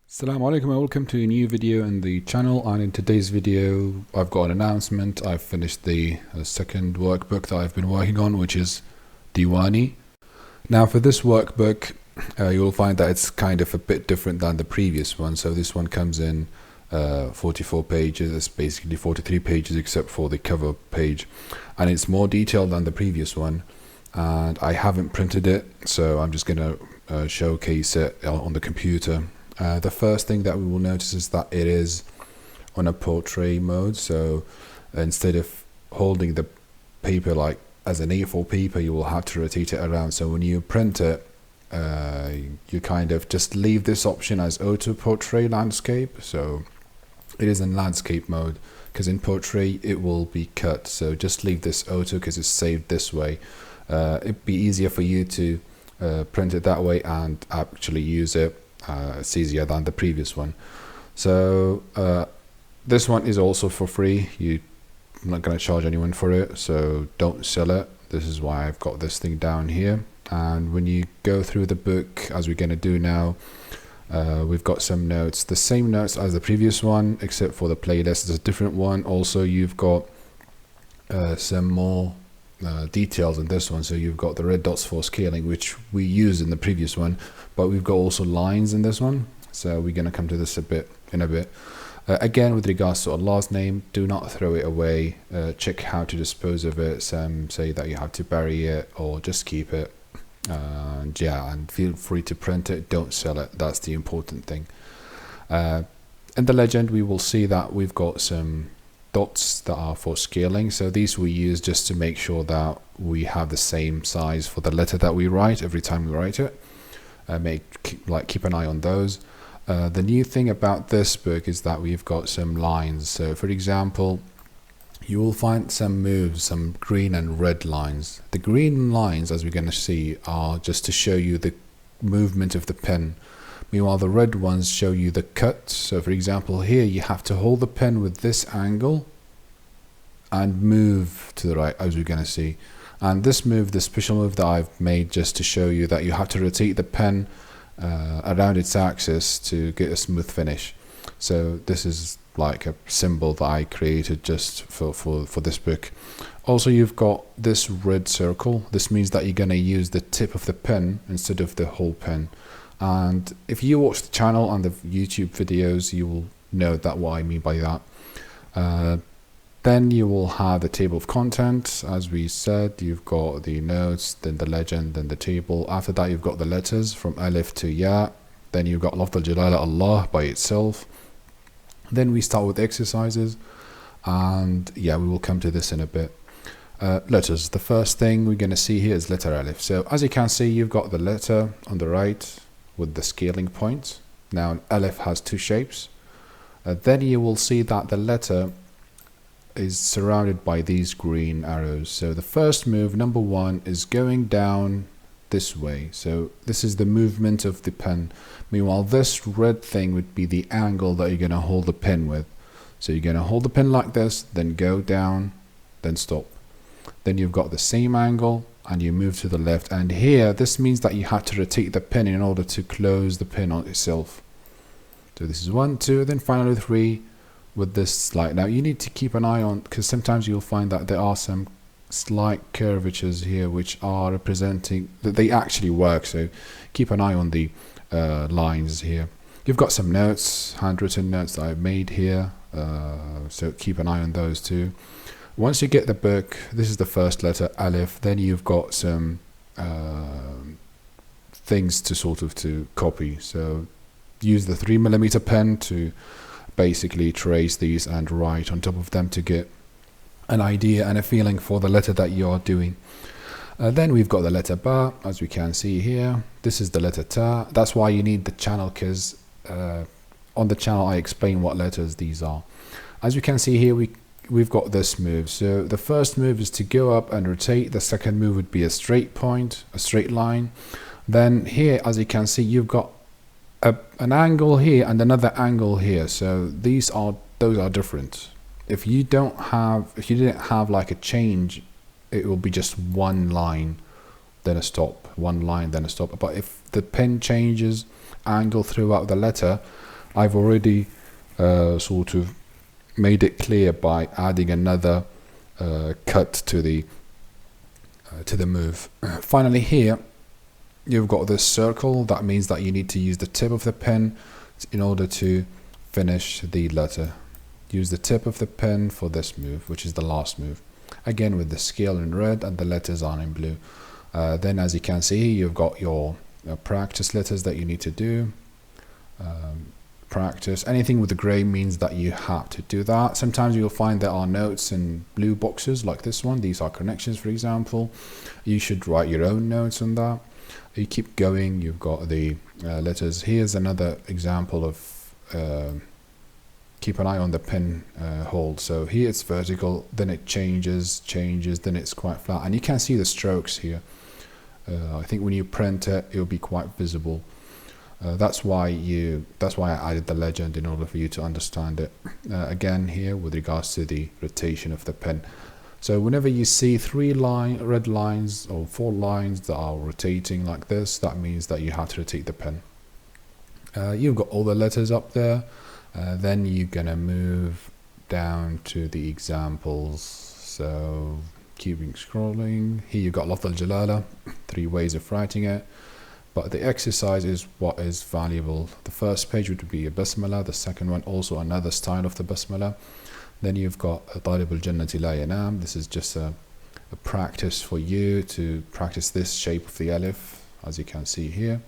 Assalamualaikum and welcome to a new video in the channel, and in today's video I've got an announcement. I've finished the second workbook that I've been working on, which is Diwani. Now for this workbook you'll find that it's kind of a bit different than the previous one. So this one comes in 44 pages. It's basically 43 pages except for the cover page, and it's more detailed than the previous one, and I haven't printed it, so I'm just going to showcase it on the computer. The first thing that we will notice is that it is on a portrait mode. So instead of holding the paper like as an A4 paper, you will have to rotate it around. So when you print it, you kind of just leave this option as auto portrait landscape. So it is in landscape mode, because in portrait it will be cut. So just leave this auto because it's saved this way. It'd be easier for you to print it that way and actually use it. It's easier than the previous one. So this one is also for free. I'm not going to charge anyone for it, so don't sell it. This is why I've got this thing down here. And when you go through the book, as we're going to do now, we've got some notes, the same notes as the previous one, except for the playlist is a different one. Also, you've got some more details in this one. So you've got the red dots for scaling, which we used in the previous one, but we've got also lines in this one. So we're going to come to this in a bit. Again, with regards to a last name, do not throw it away. Check how to dispose of it. Some say that you have to bury it or just keep it. And feel free to print it. Don't sell it. That's the important thing. In the legend, we will see that we've got some dots that are for scaling. So these we use just to make sure that we have the same size for the letter that we write every time we write it. Keep an eye on those. The new thing about this book is that we've got some lines. So for example, you will find some moves, some green and red lines. The green lines, as we're going to see, are just to show you the movement of the pen. Meanwhile, the red ones show you the cut. So for example, here you have to hold the pen with this angle and move to the right, as we're going to see. And this move, the special move that I've made just to show you that you have to rotate the pen around its axis to get a smooth finish. So this is like a symbol that I created just for this book. Also, you've got this red circle. This means that you're going to use the tip of the pen instead of the whole pen. And if you watch the channel and the YouTube videos, you will know that what I mean by that. Then you will have the table of contents. As we said, you've got the notes, then the legend, then the table. After that, you've got the letters from Alif to Ya. Then you've got Lafz al-Jalala Allah by itself. Then we start with exercises, and yeah, we will come to this in a bit. Letters. The first thing we're going to see here is letter Alif. So as you can see, you've got the letter on the right with the scaling point. Now Alif has two shapes. Then you will see that the letter is surrounded by these green arrows. So the first move, number one, is going down this way. So this is the movement of the pen. Meanwhile, this red thing would be the angle that you're going to hold the pen with. So you're going to hold the pen like this, then go down, then stop. Then you've got the same angle and you move to the left, and here this means that you have to rotate the pen in order to close the pen on itself. So this is 1, 2, then finally 3 with this slide. Now you need to keep an eye on, because sometimes you'll find that there are some slight curvatures here which are representing that they actually work. So keep an eye on the lines here. You've got some notes, handwritten notes that I've made here, so keep an eye on those too. Once you get the book, this is the first letter, Alif. Then you've got some things to copy. So use the 3mm pen to basically trace these and write on top of them to get an idea and a feeling for the letter that you are doing. Then we've got the letter Ba, as we can see here. This is the letter Ta. That's why you need the channel, because on the channel I explain what letters these are. As you can see here, we've got this move. So the first move is to go up and rotate. The second move would be a straight point, a straight line. Then here, as you can see, you've got an angle here and another angle here. So those are different. If you didn't have like a change, it will be just one line, then a stop, one line, then a stop. But if the pen changes angle throughout the letter, I've already sort of made it clear by adding another cut to the move. Finally here, you've got this circle. That means that you need to use the tip of the pen in order to finish the letter. Use the tip of the pen for this move, which is the last move. Again with the scale in red and the letters are in blue. Then as you can see, you've got your practice letters that you need to do. Practice. Anything with the grey means that you have to do that. Sometimes you'll find there are notes in blue boxes like this one. These are connections, for example. You should write your own notes on that. You keep going. You've got the letters. Here's another example of keep an eye on the pen hold. So here it's vertical, then it changes, then it's quite flat, and you can see the strokes here. I think when you print it, it'll be quite visible. That's why I added the legend, in order for you to understand it. Again here with regards to the rotation of the pen. So whenever you see 3 red lines or 4 lines that are rotating like this, that means that you have to rotate the pen. You've got all the letters up there. Then you're gonna move down to the examples. So keeping scrolling. Here you've got Lafz al-Jalala, 3 ways of writing it. But the exercise is what is valuable. The first page would be a basmala, the second one also another style of the basmala. Then you've got Talib al-Jannati la yanam. This is just a practice for you to practice this shape of the alif, as you can see here.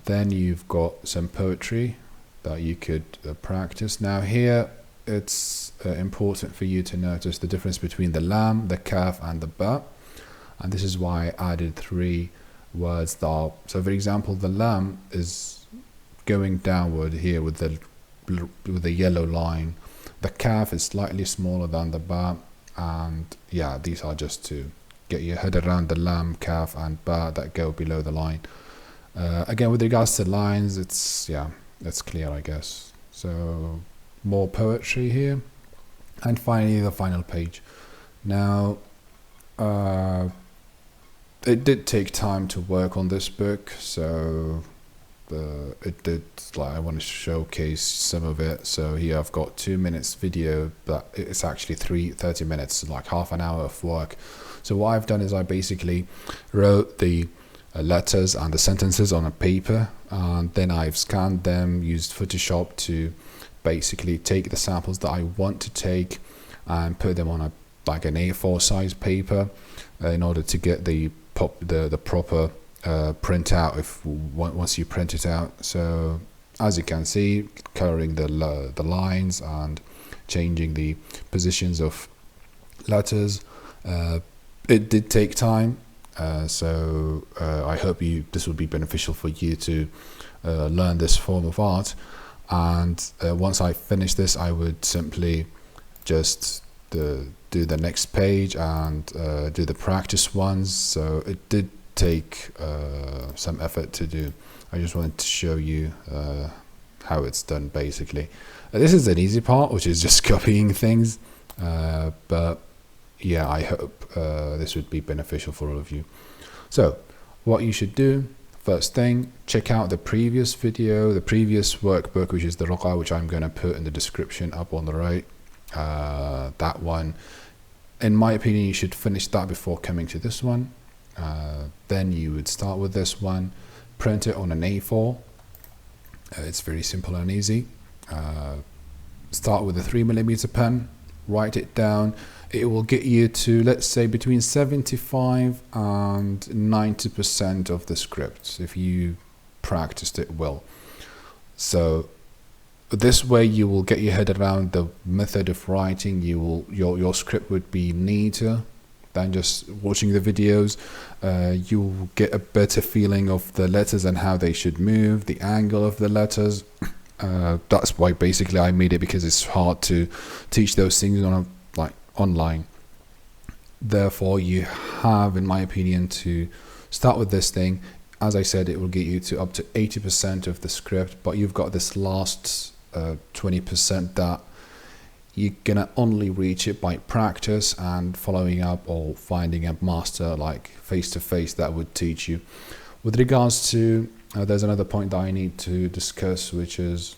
Then you've got some poetry that you could practice. Now here it's important for you to notice the difference between the lam, the kaf and the ba, and this is why I added 3 words that are, so for example the lam is going downward here with the yellow line. The kaf is slightly smaller than the ba, and yeah, these are just to get your head around the lam, kaf and ba that go below the line. Again with regards to lines, it's clear, I guess. So more poetry here, and finally the final page. Now it did take time to work on this book, so I want to showcase some of it. So here I've got 2 minutes video, but it's actually 30 minutes, like half an hour of work. So what I've done is I basically wrote the letters and the sentences on a paper, and then I've scanned them, used Photoshop to basically take the samples that I want to take and put them on like an A4 size paper in order to get the proper printout once you print it out. So as you can see, coloring the lines and changing the positions of letters, it did take time. So I hope this will be beneficial for you to learn this form of art. And once I finish this, I would simply just do the next page and do the practice ones. So it did take some effort to do. I just wanted to show you how it's done basically. This is an easy part, which is just copying things, but yeah, I hope this would be beneficial for all of you. So what you should do, first thing, check out the previous video, the previous workbook, which is the Ruqa, which I'm going to put in the description up on the right. That one, in my opinion, you should finish that before coming to this one. Then you would start with this one, print it on an A4. It's very simple and easy. Start with a 3mm pen, write it down. It will get you to, let's say, between 75 and 90% of the script if you practiced it well. So this way you will get your head around the method of writing. Your script would be neater than just watching the videos. You will get a better feeling of the letters and how they should move, the angle of the letters. That's why basically I made it, because it's hard to teach those things online. Therefore, you have, in my opinion, to start with this thing. As I said, it will get you to up to 80% of the script, but you've got this last 20% that you're gonna only reach it by practice and following up, or finding a master like face to face that would teach you. With regards to there's another point that I need to discuss, which is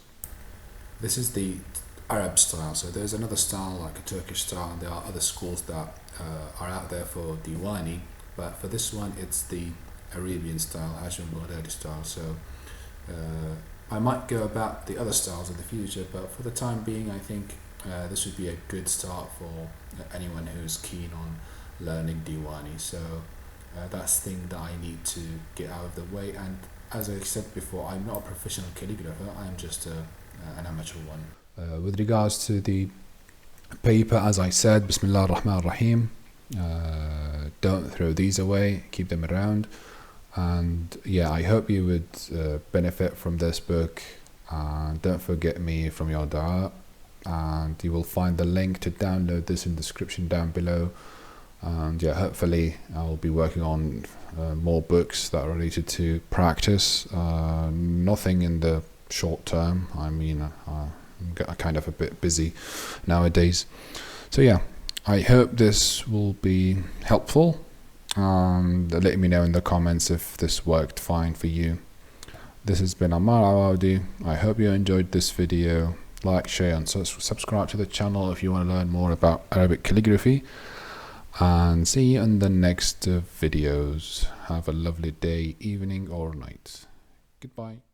This is the Arab style. So there's another style like a Turkish style, and there are other schools that are out there for Diwani. But for this one, it's the Arabian style, Ajam Baghdadi style. So I might go about the other styles in the future, but for the time being, I think this would be a good start for anyone who's keen on learning Diwani. So that's the thing that I need to get out of the way. And as I said before, I'm not a professional calligrapher, I'm just an amateur one. With regards to the paper, as I said, Bismillah ar-Rahman ar-Rahim. Don't throw these away, keep them around. And yeah, I hope you would benefit from this book. Don't forget me from your dua, and you will find the link to download this in the description down below. And yeah, hopefully I'll be working on more books that are related to practice. Nothing in the short term. I mean, I'm kind of a bit busy nowadays. So yeah, I hope this will be helpful. Let me know in the comments if this worked fine for you. This has been Ammar Awaudi. I hope you enjoyed this video. Like, share and subscribe to the channel if you want to learn more about Arabic calligraphy. And see you in the next videos. Have a lovely day, evening or night. Goodbye.